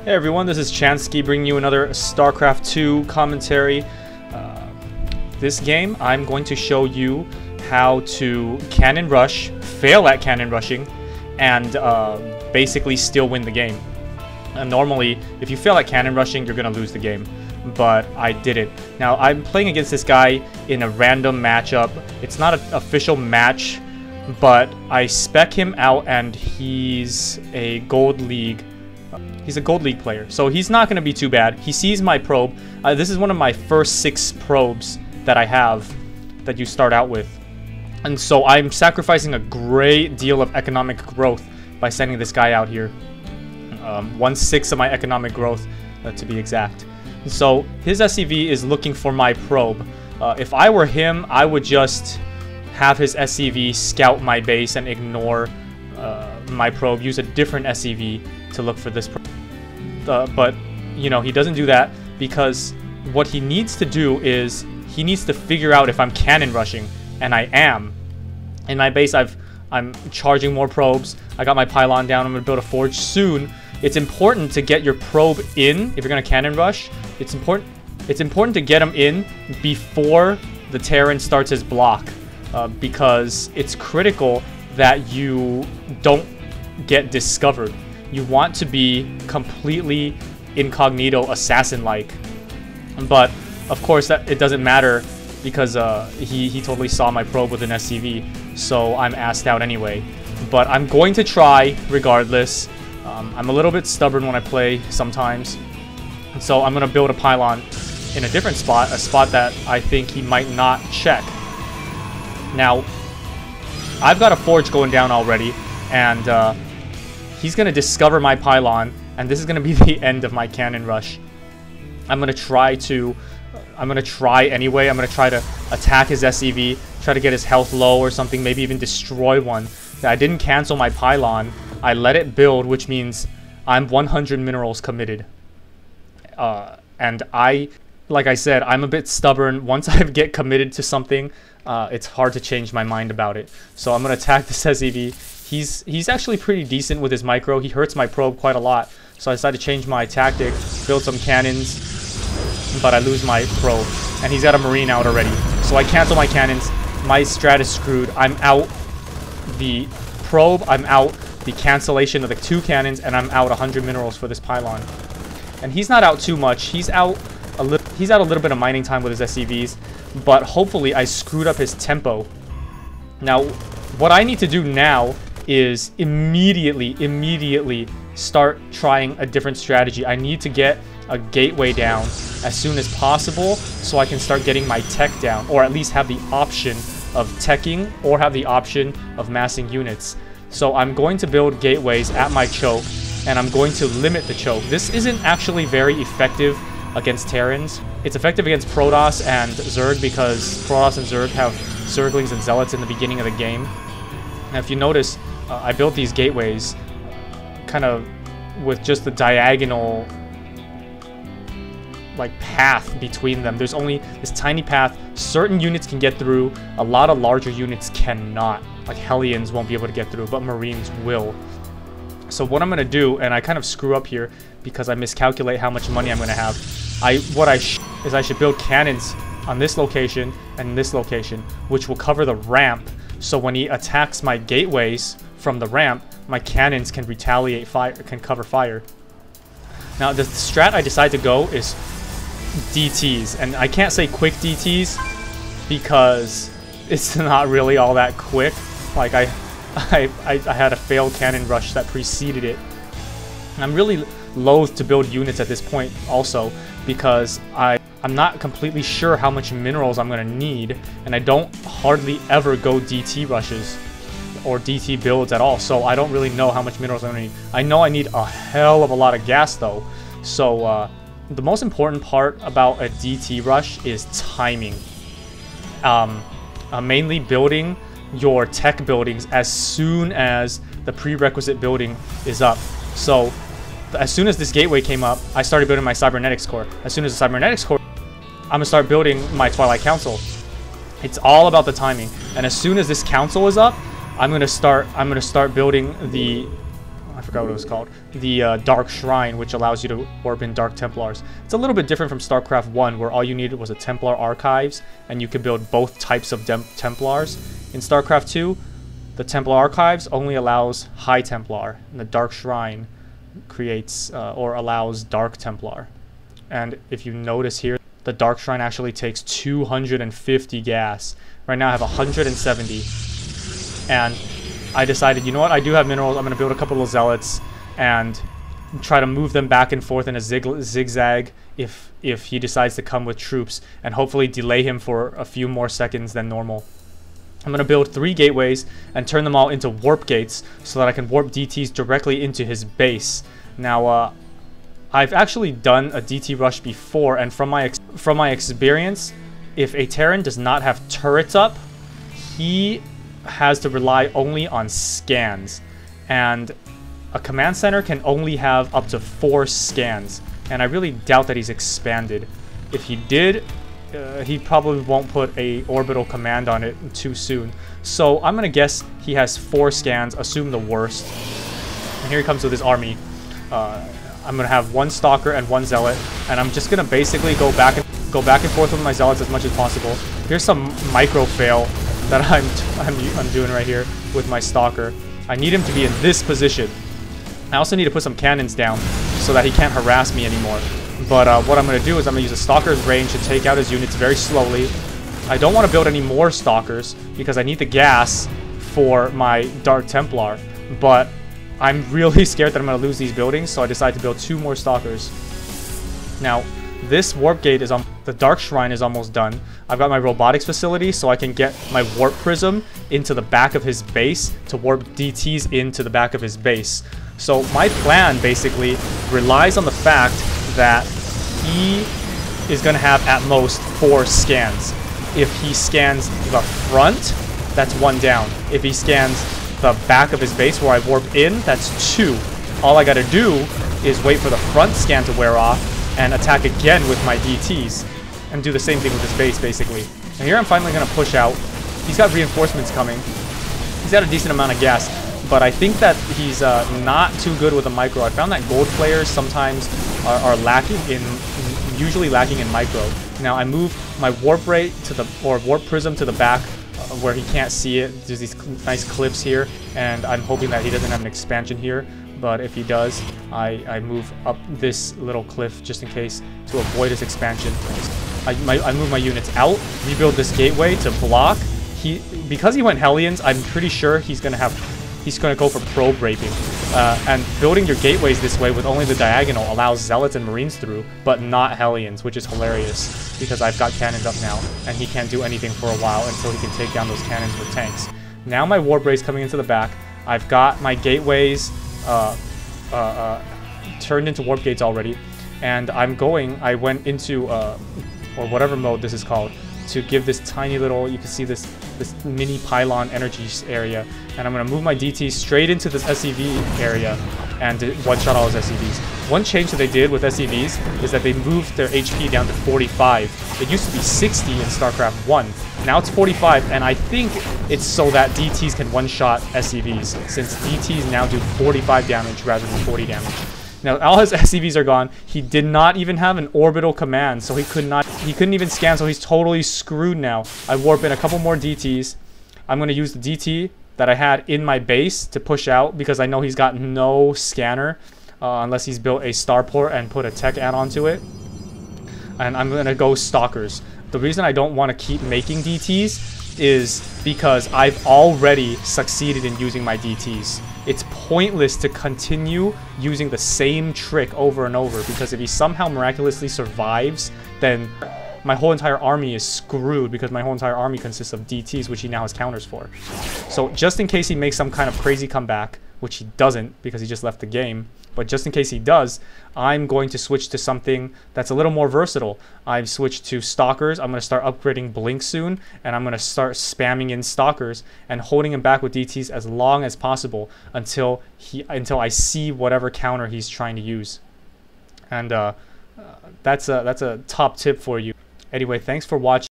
Hey everyone, this is Chansky bringing you another StarCraft 2 commentary. This game, I'm going to show you how to cannon rush, fail at cannon rushing, and basically still win the game. And normally, if you fail at cannon rushing, you're going to lose the game. But I didn't. Now, I'm playing against this guy in a random matchup. It's not an official match, but I spec him out and he's a Gold League. He's a Gold League player, so he's not going to be too bad. He sees my probe. This is one of my first 6 probes that I have that you start out with. And so I'm sacrificing a great deal of economic growth by sending this guy out here. 1/6 of my economic growth, to be exact. And so his SCV is looking for my probe. If I were him, I would just have his SCV scout my base and ignore my probe. Use a different SCV to look for this probe. But, you know, he doesn't do that because what he needs to do is he needs to figure out if I'm cannon rushing, and I am. In my base, I'm charging more probes. I got my pylon down. I'm going to build a forge soon. It's important to get your probe in if you're going to cannon rush. It's important to get him in before the Terran starts his block because it's critical that you don't get discovered. You want to be completely incognito assassin-like. But, of course, it doesn't matter because he totally saw my probe with an SCV. So I'm asked out anyway. But I'm going to try regardless. I'm a little bit stubborn when I play sometimes. And so I'm going to build a pylon in a different spot. A spot that I think he might not check. Now, I've got a forge going down already. And he's going to discover my pylon, and this is going to be the end of my cannon rush. I'm going to try anyway. I'm going to try to attack his SCV, try to get his health low or something, maybe even destroy one. I didn't cancel my pylon. I let it build, which means I'm 100 minerals committed. And like I said, I'm a bit stubborn. Once I get committed to something, it's hard to change my mind about it. So I'm going to attack this SCV. He's actually pretty decent with his micro. He hurts my probe quite a lot. So I decided to change my tactic, build some cannons, but I lose my probe. And he's got a marine out already. So I cancel my cannons. My strat is screwed. I'm out the probe. I'm out the cancellation of the 2 cannons, and I'm out 100 minerals for this pylon. And he's not out too much. He's out a little bit of mining time with his SCVs, but hopefully I screwed up his tempo. Now, what I need to do now is immediately start trying a different strategy. I need to get a gateway down as soon as possible so I can start getting my tech down, or at least have the option of teching or have the option of massing units. So I'm going to build gateways at my choke, and I'm going to limit the choke. This isn't actually very effective against Terrans. It's effective against Protoss and Zerg because Protoss and Zerg have Zerglings and Zealots in the beginning of the game. Now, if you notice, I built these gateways kind of with just the diagonal like path between them. There's only this tiny path. Certain units can get through. A lot of larger units cannot. Like Hellions won't be able to get through, but Marines will. So what I'm going to do, and I kind of screw up here because I miscalculate how much money I'm going to have. I should build cannons on this location and this location, which will cover the ramp. So when he attacks my gateways from the ramp, my cannons can retaliate fire, can cover fire. Now the strat I decide to go is DTs, and I can't say quick DTs because it's not really all that quick. Like I had a failed cannon rush that preceded it. And I'm really loath to build units at this point also because I'm not completely sure how much minerals I'm going to need, and I don't hardly ever go DT rushes or DT builds at all, so I don't really know how much minerals I'm going to need. I know I need a hell of a lot of gas though, so the most important part about a DT rush is timing. Mainly building your tech buildings as soon as the prerequisite building is up. So as soon as this gateway came up, I started building my cybernetics core. As soon as the cybernetics core, I'm gonna start building my Twilight Council. It's all about the timing. And as soon as this council is up, I'm gonna start building the forgot what it was called. The Dark Shrine, which allows you to warp in Dark Templars. It's a little bit different from StarCraft 1, where all you needed was a Templar Archives, and you could build both types of Templars. In StarCraft 2, the Templar Archives only allows High Templar, and the Dark Shrine creates or allows Dark Templar. And if you notice here, the Dark Shrine actually takes 250 gas. Right now I have 170. And I decided, you know what, I do have minerals. I'm going to build a couple of zealots and try to move them back and forth in a zigzag if he decides to come with troops, and hopefully delay him for a few more seconds than normal. I'm going to build 3 gateways and turn them all into warp gates so that I can warp DTs directly into his base. Now, I've actually done a DT rush before, and from my experience, if a Terran does not have turrets up, he has to rely only on scans, and a command center can only have up to 4 scans, and I really doubt that he's expanded. If he did, he probably won't put a orbital command on it too soon. So I'm gonna guess he has 4 scans, assume the worst. And here he comes with his army. I'm gonna have 1 stalker and 1 zealot, and I'm just gonna basically go back and forth with my zealots as much as possible. Here's some micro fail that I'm doing right here with my stalker. I need him to be in this position. I also need to put some cannons down so that he can't harass me anymore. But what I'm going to do is I'm going to use a stalker's range to take out his units very slowly. I don't want to build any more stalkers because I need the gas for my Dark Templar. But I'm really scared that I'm going to lose these buildings, so I decided to build 2 more stalkers. Now, this warp gate is on. The Dark Shrine is almost done. I've got my robotics facility, so I can get my warp prism into the back of his base to warp DTs into the back of his base. So my plan basically relies on the fact that he is going to have at most 4 scans. If he scans the front, that's 1 down. If he scans the back of his base where I warp in, that's 2. All I got to do is wait for the front scan to wear off and attack again with my DTs and do the same thing with his base, basically. And here I'm finally going to push out. He's got reinforcements coming. He's got a decent amount of gas, but I think that he's not too good with a micro. I found that gold players sometimes are lacking in, usually lacking in micro. Now I move my warp rate to the, or warp prism to the back where he can't see it. There's these nice cliffs here, and I'm hoping that he doesn't have an expansion here. But if he does, I move up this little cliff just in case to avoid his expansion. I move my units out, rebuild this gateway to block. Because he went Hellions, I'm pretty sure he's gonna go for probe raping. And building your gateways this way with only the diagonal allows zealots and marines through, but not Hellions, which is hilarious because I've got cannons up now, and he can't do anything for a while until he can take down those cannons with tanks. Now my warp race coming into the back. I've got my gateways turned into warp gates already, and I went into or whatever mode this is called, to give this tiny little, you can see this mini pylon energy area, and I'm going to move my DT straight into this SCV area and one-shot all his SCVs. One change that they did with SCVs is that they moved their HP down to 45. It used to be 60 in StarCraft 1. Now it's 45, and I think it's so that DTs can one-shot SCVs, since DTs now do 45 damage rather than 40 damage. Now all his SCVs are gone. He did not even have an orbital command, so he couldn't even scan, so he's totally screwed now. I warp in a couple more DTs. I'm going to use the DT that I had in my base to push out because I know he's got no scanner unless he's built a starport and put a tech add-on to it. And I'm going to go stalkers. The reason I don't want to keep making DTs is because I've already succeeded in using my DTs. It's pointless to continue using the same trick over and over, because if he somehow miraculously survives, then my whole entire army is screwed, because my whole entire army consists of DTs, which he now has counters for. So just in case he makes some kind of crazy comeback, which he doesn't because he just left the game, but just in case he does, I'm going to switch to something that's a little more versatile. I've switched to stalkers. I'm going to start upgrading Blink soon, and I'm going to start spamming in stalkers and holding him back with DTs as long as possible until I see whatever counter he's trying to use. And that's a top tip for you. Anyway, thanks for watching.